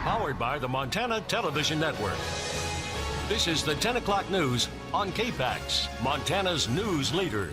Powered by the Montana Television Network. This is the 10 o'clock news on KPAX, Montana's news leader.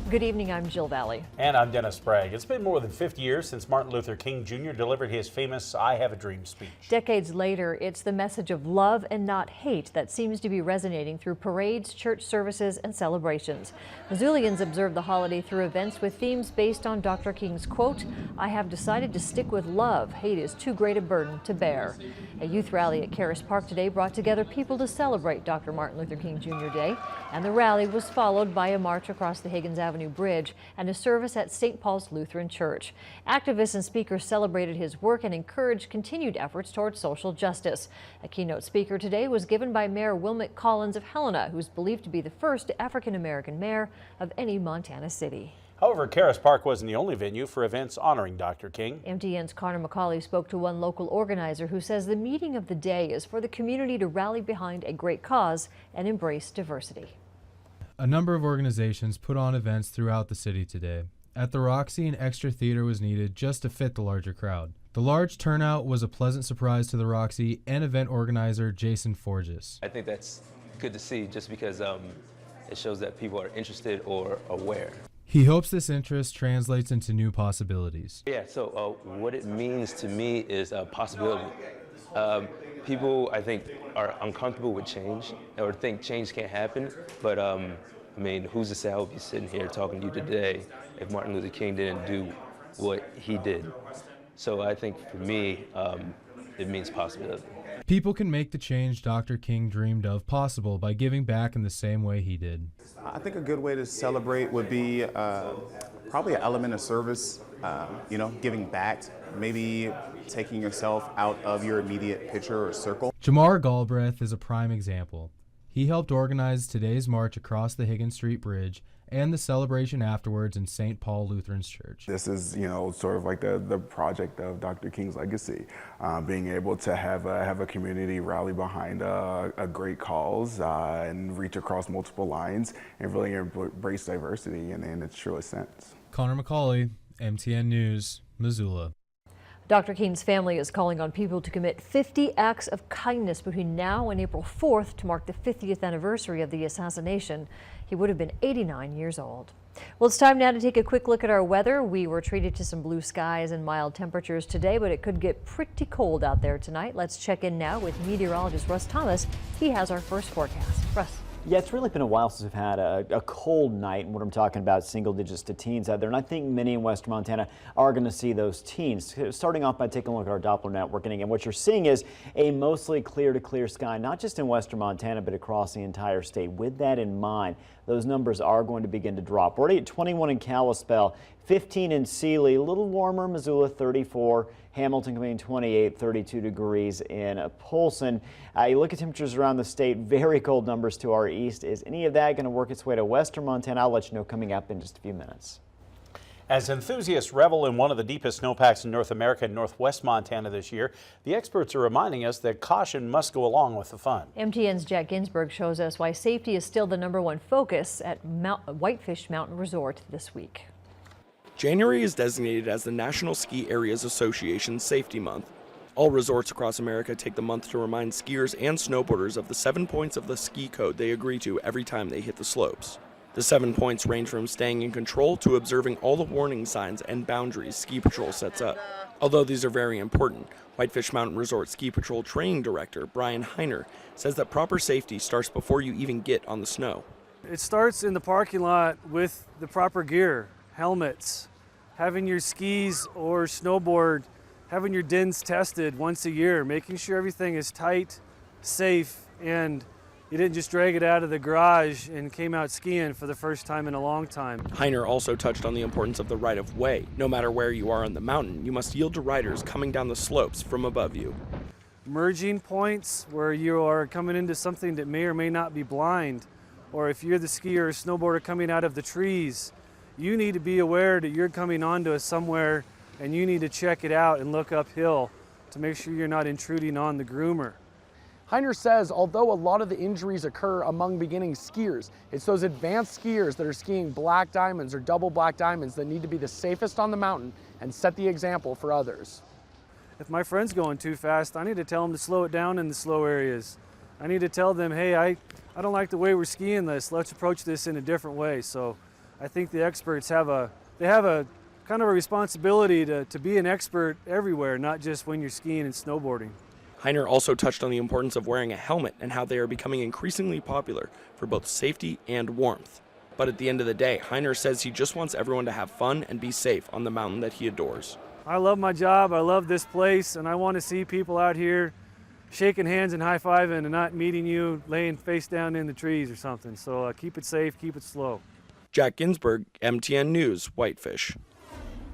Good evening, I'm Jill Valley. And I'm Dennis Sprague. It's been more than 50 years since Martin Luther King Jr. delivered his famous I Have a Dream speech. Decades later, it's the message of love and not hate that seems to be resonating through parades, church services, and celebrations. Missoulians observe the holiday through events with themes based on Dr. King's quote, "I have decided to stick with love. Hate is too great a burden to bear." A youth rally at Caras Park today brought together people to celebrate Dr. Martin Luther King Jr. Day, and the rally was followed by a march across the Higgins Avenue Bridge and a service at St. Paul's Lutheran Church. Activists and speakers celebrated his work and encouraged continued efforts towards social justice. A keynote speaker today was given by Mayor Wilmot Collins of Helena, who's believed to be the first African-American mayor of any Montana city. However, Caras Park wasn't the only venue for events honoring Dr. King. MTN's Connor McCauley spoke to one local organizer who says the meeting of the day is for the community to rally behind a great cause and embrace diversity. A number of organizations put on events throughout the city today. At the Roxy, an extra theater was needed just to fit the larger crowd. The large turnout was a pleasant surprise to the Roxy and event organizer Jason Forges. I think that's good to see just because it shows that people are interested or aware. He hopes this interest translates into new possibilities. Yeah, so what it means to me is a possibility. People, I think, are uncomfortable with change or think change can't happen, but I mean, who's to say I would be sitting here talking to you today if Martin Luther King didn't do what he did? So I think for me, it means possibility. People can make the change Dr. King dreamed of possible by giving back in the same way he did. I think a good way to celebrate would be probably an element of service, giving back, maybe taking yourself out of your immediate picture or circle. Jamar Galbraith is a prime example. He helped organize today's march across the Higgins Street Bridge and the celebration afterwards in St. Paul Lutheran's Church. This is, sort of like the project of Dr. King's legacy, being able to have a community rally behind a great cause and reach across multiple lines and really embrace diversity in its truest sense. Connor McCauley, MTN News, Missoula. Dr. King's family is calling on people to commit 50 acts of kindness between now and April 4th to mark the 50th anniversary of the assassination. He would have been 89 years old. Well, it's time now to take a quick look at our weather. We were treated to some blue skies and mild temperatures today, but it could get pretty cold out there tonight. Let's check in now with meteorologist Russ Thomas. He has our first forecast. Russ. Yeah, it's really been a while since we've had a cold night, and what I'm talking about, single digits to teens out there. And I think many in western Montana are going to see those teens. Starting off by taking a look at our Doppler network. And again, what you're seeing is a mostly clear to clear sky, not just in western Montana, but across the entire state. With that in mind, those numbers are going to begin to drop. We're already at 21 in Kalispell, 15 in Sealy, a little warmer, Missoula 34, Hamilton coming 28, 32 degrees in Polson. You look at temperatures around the state, very cold numbers to our east. Is any of that going to work its way to western Montana? I'll let you know coming up in just a few minutes. As enthusiasts revel in one of the deepest snowpacks in North America and northwest Montana this year, the experts are reminding us that caution must go along with the fun. MTN's Jack Ginsburg shows us why safety is still the #1 focus at Whitefish Mountain Resort this week. January is designated as the National Ski Areas Association Safety Month. All resorts across America take the month to remind skiers and snowboarders of the 7 points of the ski code they agree to every time they hit the slopes. The 7 points range from staying in control to observing all the warning signs and boundaries Ski Patrol sets up. Although these are very important, Whitefish Mountain Resort Ski Patrol Training Director Brian Heiner says that proper safety starts before you even get on the snow. It starts in the parking lot with the proper gear, helmets, having your skis or snowboard, having your DINs tested once a year, making sure everything is tight, safe, and you didn't just drag it out of the garage and came out skiing for the first time in a long time. Heiner also touched on the importance of the right-of-way. No matter where you are on the mountain, you must yield to riders coming down the slopes from above you. Merging points where you are coming into something that may or may not be blind, or if you're the skier or snowboarder coming out of the trees, you need to be aware that you're coming onto somewhere and you need to check it out and look uphill to make sure you're not intruding on the groomer. Heiner says although a lot of the injuries occur among beginning skiers, it's those advanced skiers that are skiing black diamonds or double black diamonds that need to be the safest on the mountain and set the example for others. if my friend's going too fast, I need to tell them to slow it down in the slow areas. I need to tell them, hey, I don't like the way we're skiing this. Let's approach this in a different way. So I think the experts have a kind of a responsibility to be an expert everywhere, not just when you're skiing and snowboarding. Heiner also touched on the importance of wearing a helmet and how they are becoming increasingly popular for both safety and warmth. But at the end of the day, Heiner says he just wants everyone to have fun and be safe on the mountain that he adores. I love my job, I love this place, and I want to see people out here shaking hands and high-fiving and not meeting you laying face down in the trees or something. So keep it safe, keep it slow. Jack Ginsburg, MTN News, Whitefish.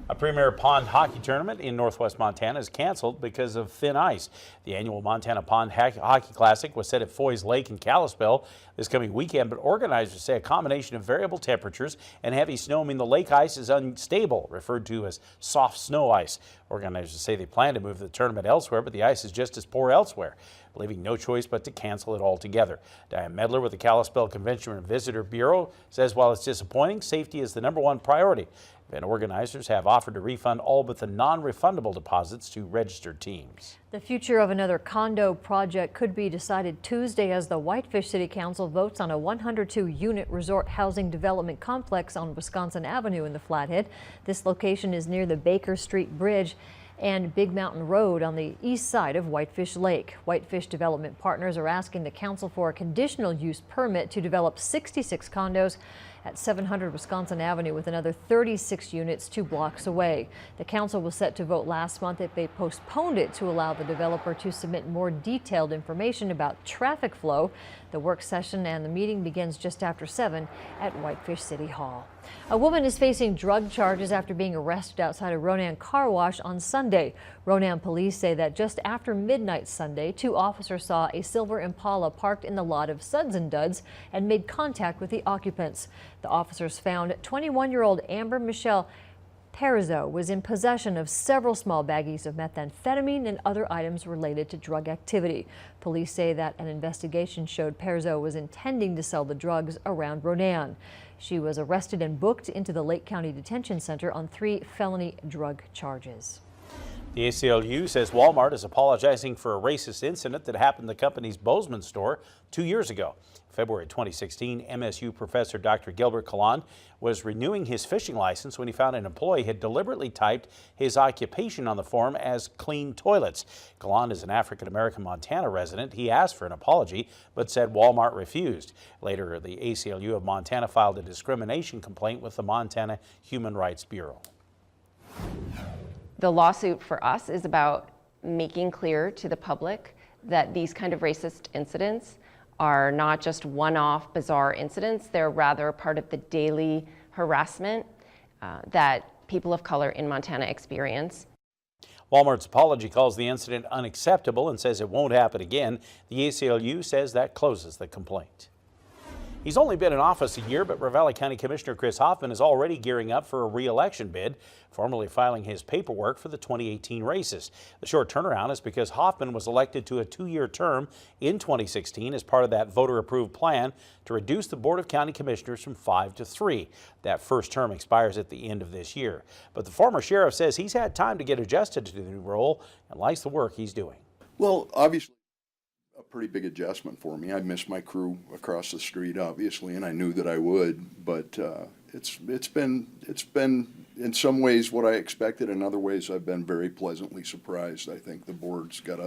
A premier pond hockey tournament in northwest Montana is canceled because of thin ice. The annual Montana Pond Hockey Classic was set at Foy's Lake in Kalispell this coming weekend, but organizers say a combination of variable temperatures and heavy snow mean the lake ice is unstable, referred to as soft snow ice. Organizers say they plan to move the tournament elsewhere, but the ice is just as poor elsewhere, leaving no choice but to cancel it altogether. Diane Medler with the Kalispell Convention and Visitor Bureau says while it's disappointing, safety is the #1 priority. Event organizers have offered to refund all but the non-refundable deposits to registered teams. The future of another condo project could be decided Tuesday as the Whitefish City Council votes on a 102-unit resort housing development complex on Wisconsin Avenue in the Flathead. This location is near the Baker Street Bridge and Big Mountain Road on the east side of Whitefish Lake. Whitefish Development Partners are asking the council for a conditional use permit to develop 66 condos at 700 Wisconsin Avenue with another 36 units 2 blocks away. The council was set to vote last month if they postponed it to allow the developer to submit more detailed information about traffic flow. The work session and the meeting begins just after 7 at Whitefish City Hall. A woman is facing drug charges after being arrested outside a Ronan car wash on Sunday. Ronan police say that just after midnight Sunday, 2 officers saw a silver Impala parked in the lot of Suds and Duds and made contact with the occupants. The officers found 21-year-old Amber Michelle Perzo was in possession of several small baggies of methamphetamine and other items related to drug activity. Police say that an investigation showed Perzo was intending to sell the drugs around Ronan. She was arrested and booked into the Lake County Detention Center on 3 felony drug charges. The ACLU says Walmart is apologizing for a racist incident that happened in the company's Bozeman store 2 years ago. February 2016, MSU professor Dr. Gilbert Caland was renewing his fishing license when he found an employee had deliberately typed his occupation on the form as clean toilets. Caland is an African-American Montana resident. He asked for an apology, but said Walmart refused. Later, the ACLU of Montana filed a discrimination complaint with the Montana Human Rights Bureau. The lawsuit for us is about making clear to the public that these kind of racist incidents are not just one-off bizarre incidents. They're rather part of the daily harassment that people of color in Montana experience. Walmart's apology calls the incident unacceptable and says it won't happen again. The ACLU says that closes the complaint. He's only been in office a year, but Ravalli County Commissioner Chris Hoffman is already gearing up for a re-election bid, formally filing his paperwork for the 2018 races. The short turnaround is because Hoffman was elected to a 2-year term in 2016 as part of that voter-approved plan to reduce the Board of County Commissioners from 5 to 3. That first term expires at the end of this year. But the former sheriff says he's had time to get adjusted to the new role and likes the work he's doing. Well, obviously, a pretty big adjustment for me. I missed my crew across the street, obviously, and I knew that I would. But it's been in some ways what I expected. In other ways, I've been very pleasantly surprised. I think the board's got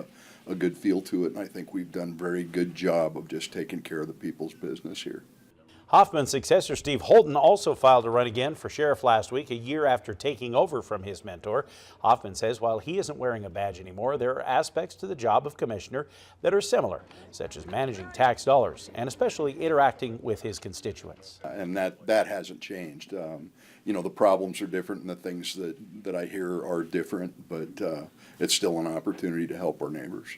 a good feel to it, and I think we've done a very good job of just taking care of the people's business here. Hoffman's successor, Steve Holton, also filed to run again for sheriff last week, a year after taking over from his mentor. Hoffman says while he isn't wearing a badge anymore, there are aspects to the job of commissioner that are similar, such as managing tax dollars and especially interacting with his constituents. And that hasn't changed. You know, the problems are different and the things that I hear are different, but it's still an opportunity to help our neighbors.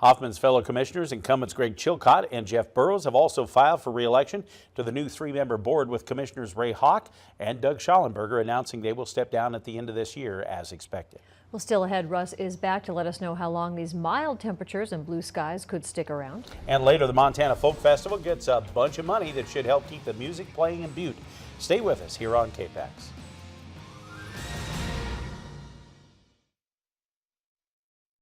Hoffman's fellow commissioners, incumbents Greg Chilcott and Jeff Burrows, have also filed for re-election to the new 3-member board, with Commissioners Ray Hawk and Doug Schallenberger announcing they will step down at the end of this year as expected. Well, still ahead, Russ is back to let us know how long these mild temperatures and blue skies could stick around. And later, the Montana Folk Festival gets a bunch of money that should help keep the music playing in Butte. Stay with us here on KPAX.